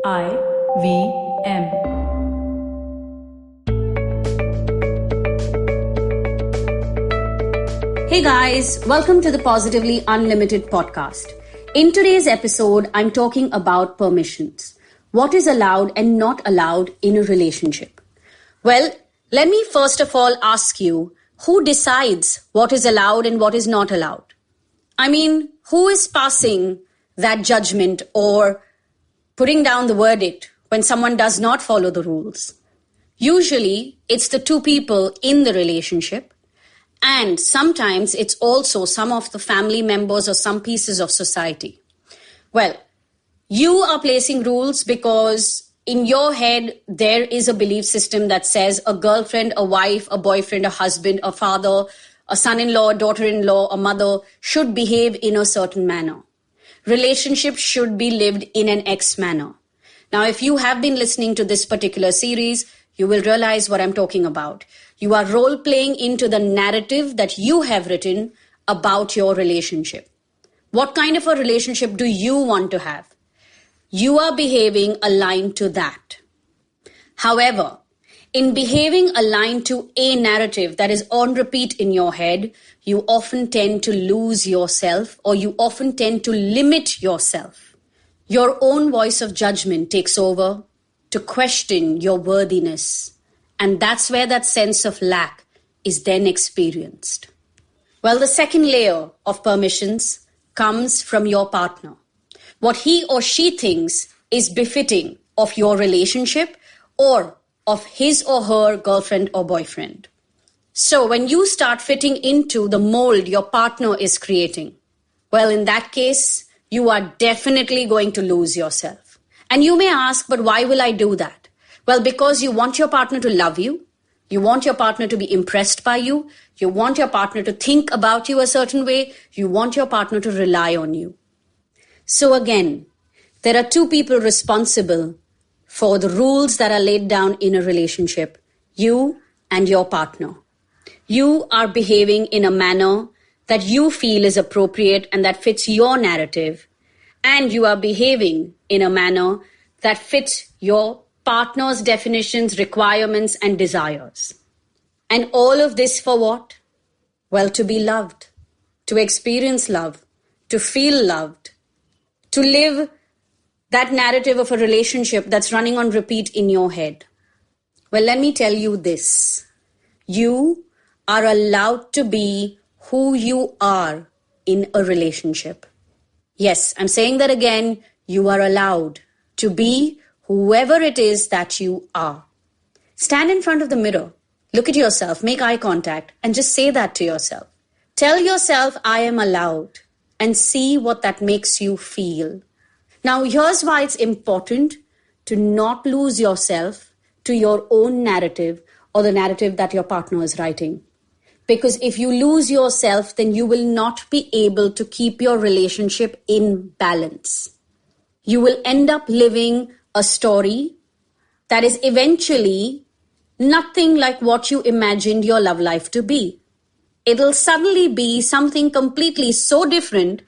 IVM. Hey guys, welcome to the Positively Unlimited podcast. In today's episode, I'm talking about permissions. What is allowed and not allowed in a relationship? Well, let me first of all ask you, who decides what is allowed and what is not allowed? I mean, who is passing that judgment or putting down the verdict when someone does not follow the rules? Usually, it's the two people in the relationship, and sometimes it's also some of the family members or some pieces of society. Well, you are placing rules because in your head, there is a belief system that says a girlfriend, a wife, a boyfriend, a husband, a father, a son-in-law, a daughter-in-law, a mother should behave in a certain manner. Relationships should be lived in an X manner. Now, if you have been listening to this particular series, you will realize what I'm talking about. You are role-playing into the narrative that you have written about your relationship. What kind of a relationship do you want to have? You are behaving aligned to that. However, in behaving aligned to a narrative that is on repeat in your head, you often tend to lose yourself, or you often tend to limit yourself. Your own voice of judgment takes over to question your worthiness. And that's where that sense of lack is then experienced. Well, the second layer of permissions comes from your partner. What he or she thinks is befitting of your relationship or of his or her girlfriend or boyfriend. So when you start fitting into the mold your partner is creating, well, in that case, you are definitely going to lose yourself. And you may ask, but why will I do that? Well, because you want your partner to love you. You want your partner to be impressed by you. You want your partner to think about you a certain way. You want your partner to rely on you. So again, there are two people responsible for the rules that are laid down in a relationship, you and your partner. You are behaving in a manner that you feel is appropriate and that fits your narrative, and you are behaving in a manner that fits your partner's definitions, requirements, and desires. And all of this for what? Well, to be loved, to experience love, to feel loved, to live that narrative of a relationship that's running on repeat in your head. Well, let me tell you this. You are allowed to be who you are in a relationship. Yes, I'm saying that again. You are allowed to be whoever it is that you are. Stand in front of the mirror. Look at yourself. Make eye contact and just say that to yourself. Tell yourself, I am allowed, and see what that makes you feel. Now, here's why it's important to not lose yourself to your own narrative or the narrative that your partner is writing. Because if you lose yourself, then you will not be able to keep your relationship in balance. You will end up living a story that is eventually nothing like what you imagined your love life to be. It'll suddenly be something completely so different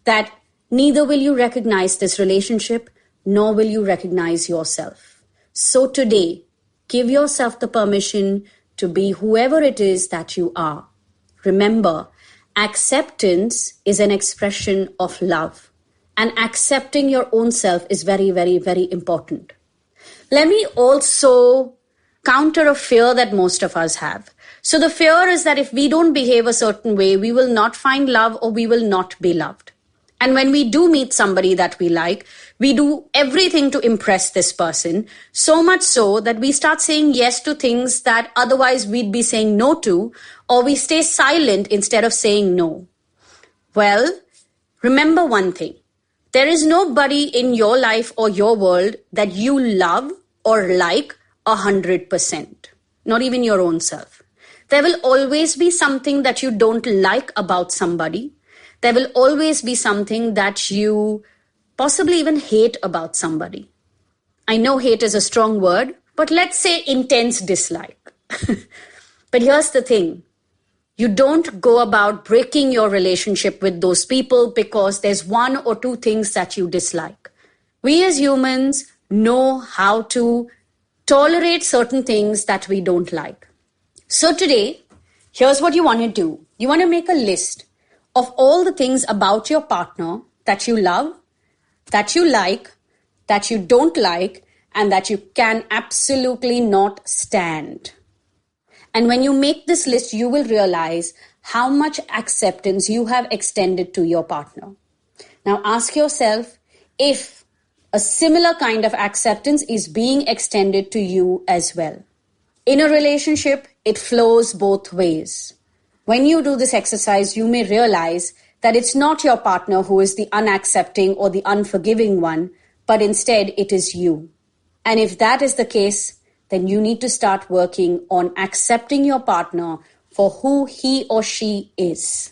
that neither will you recognize this relationship, nor will you recognize yourself. So today, give yourself the permission to be whoever it is that you are. Remember, acceptance is an expression of love. And accepting your own self is very, very, very important. Let me also counter a fear that most of us have. So the fear is that if we don't behave a certain way, we will not find love or we will not be loved. And when we do meet somebody that we like, we do everything to impress this person, so much so that we start saying yes to things that otherwise we'd be saying no to, or we stay silent instead of saying no. Well, remember one thing. There is nobody in your life or your world that you love or like 100%, not even your own self. There will always be something that you don't like about somebody. There will always be something that you possibly even hate about somebody. I know hate is a strong word, but let's say intense dislike. But here's the thing. You don't go about breaking your relationship with those people because there's one or two things that you dislike. We as humans know how to tolerate certain things that we don't like. So today, here's what you want to do. You want to make a list of all the things about your partner that you love, that you like, that you don't like, and that you can absolutely not stand. And when you make this list, you will realize how much acceptance you have extended to your partner. Now ask yourself if a similar kind of acceptance is being extended to you as well. In a relationship, it flows both ways. When you do this exercise, you may realize that it's not your partner who is the unaccepting or the unforgiving one, but instead it is you. And if that is the case, then you need to start working on accepting your partner for who he or she is.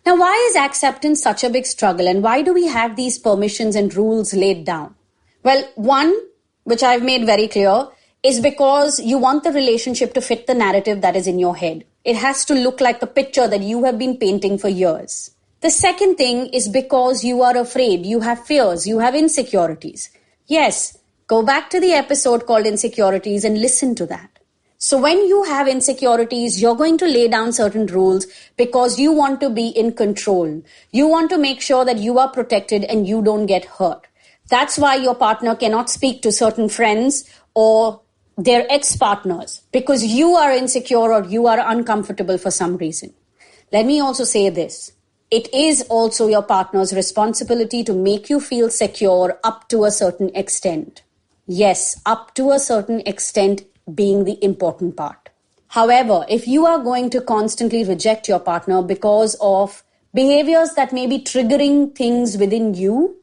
Now, why is acceptance such a big struggle, and why do we have these permissions and rules laid down? Well, one, which I've made very clear, is because you want the relationship to fit the narrative that is in your head. It has to look like the picture that you have been painting for years. The second thing is because you are afraid, you have fears, you have insecurities. Yes, go back to the episode called Insecurities and listen to that. So when you have insecurities, you're going to lay down certain rules because you want to be in control. You want to make sure that you are protected and you don't get hurt. That's why your partner cannot speak to certain friends or their ex-partners because you are insecure or you are uncomfortable for some reason. Let me also say this. It is also your partner's responsibility to make you feel secure up to a certain extent. Yes, up to a certain extent being the important part. However, if you are going to constantly reject your partner because of behaviors that may be triggering things within you,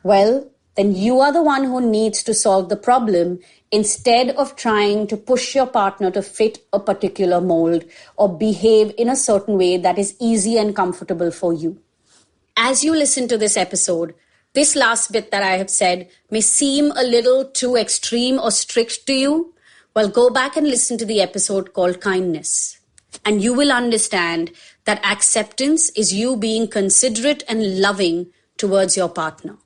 well, then you are the one who needs to solve the problem instead of trying to push your partner to fit a particular mold or behave in a certain way that is easy and comfortable for you. As you listen to this episode, this last bit that I have said may seem a little too extreme or strict to you. Well, go back and listen to the episode called Kindness. And you will understand that acceptance is you being considerate and loving towards your partner.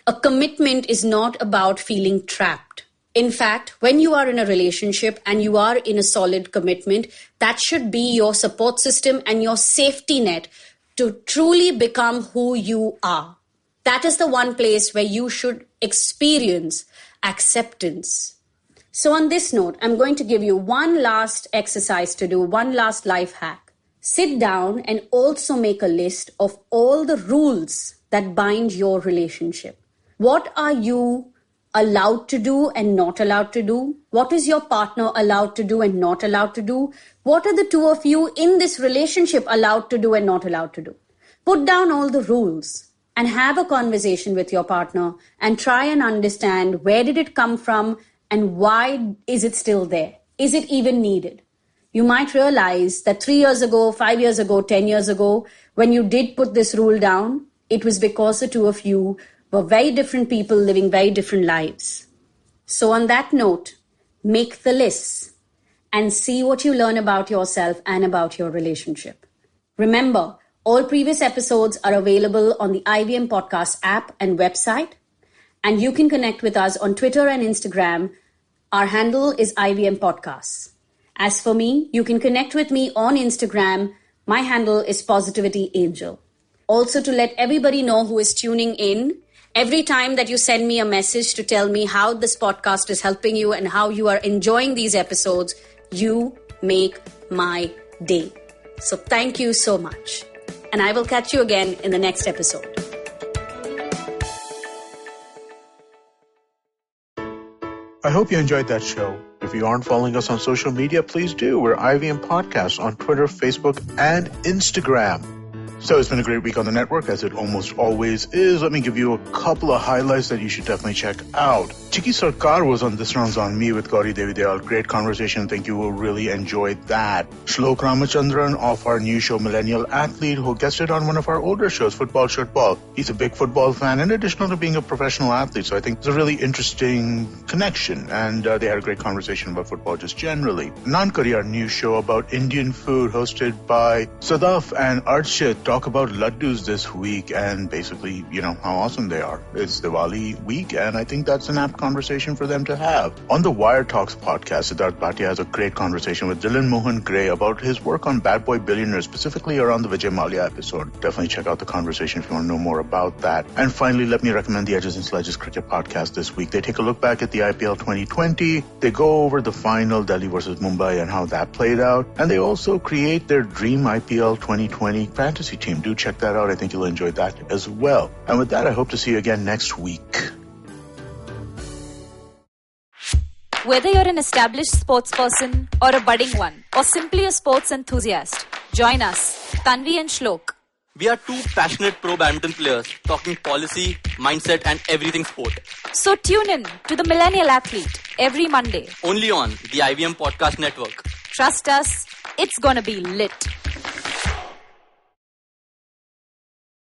A commitment is not about feeling trapped. In fact, when you are in a relationship and you are in a solid commitment, that should be your support system and your safety net to truly become who you are. That is the one place where you should experience acceptance. So on this note, I'm going to give you one last exercise to do, one last life hack. Sit down and also make a list of all the rules that bind your relationship. What are you allowed to do and not allowed to do? What is your partner allowed to do and not allowed to do? What are the two of you in this relationship allowed to do and not allowed to do? Put down all the rules and have a conversation with your partner and try and understand where did it come from and why is it still there? Is it even needed? You might realize that 3 years ago, 5 years ago, 10 years ago, when you did put this rule down, it was because the two of you were very different people living very different lives. So on that note, make the lists and see what you learn about yourself and about your relationship. Remember, all previous episodes are available on the IVM Podcast app and website, and you can connect with us on Twitter and Instagram. Our handle is IVM Podcasts. As for me, you can connect with me on Instagram. My handle is Positivity Angel. Also, to let everybody know who is tuning in, every time that you send me a message to tell me how this podcast is helping you and how you are enjoying these episodes, you make my day. So thank you so much. And I will catch you again in the next episode. I hope you enjoyed that show. If you aren't following us on social media, please do. We're IVM Podcasts on Twitter, Facebook, and Instagram. So it's been a great week on the network, as it almost always is. Let me give you a couple of highlights that you should definitely check out. Chiki Sarkar was on This Round's on Me with Gauri Devi Dayal. Great conversation. Think you will really enjoy that. Shlok Ramachandran of our new show, Millennial Athlete, who guested on one of our older shows, Football Shirtball. He's a big football fan in addition to being a professional athlete. So I think it's a really interesting connection. And they had a great conversation about football just generally. Nankari, our new show about Indian food, hosted by Sadaf and Archit. talk about laddus this week and basically, how awesome they are. It's Diwali week, and I think that's an apt conversation for them to have. On the Wire Talks podcast, Siddharth Bhatia has a great conversation with Dylan Mohan Gray about his work on Bad Boy Billionaire, specifically around the Vijay Mallya episode. Definitely check out the conversation if you want to know more about that. And finally, let me recommend the Edges and Sledges Cricket podcast this week. They take a look back at the IPL 2020. They go over the final, Delhi versus Mumbai, and how that played out. And they also create their dream IPL 2020 fantasy team. Do check that out. I think you'll enjoy that as well. And with that, I hope to see you again next week. Whether you're an established sports person or a budding one, or simply a sports enthusiast, join us, Tanvi and Shlok. We are two passionate pro badminton players talking policy, mindset and everything sport. So tune in to the Millennial Athlete every Monday. Only on the IVM Podcast Network. Trust us, it's gonna be lit.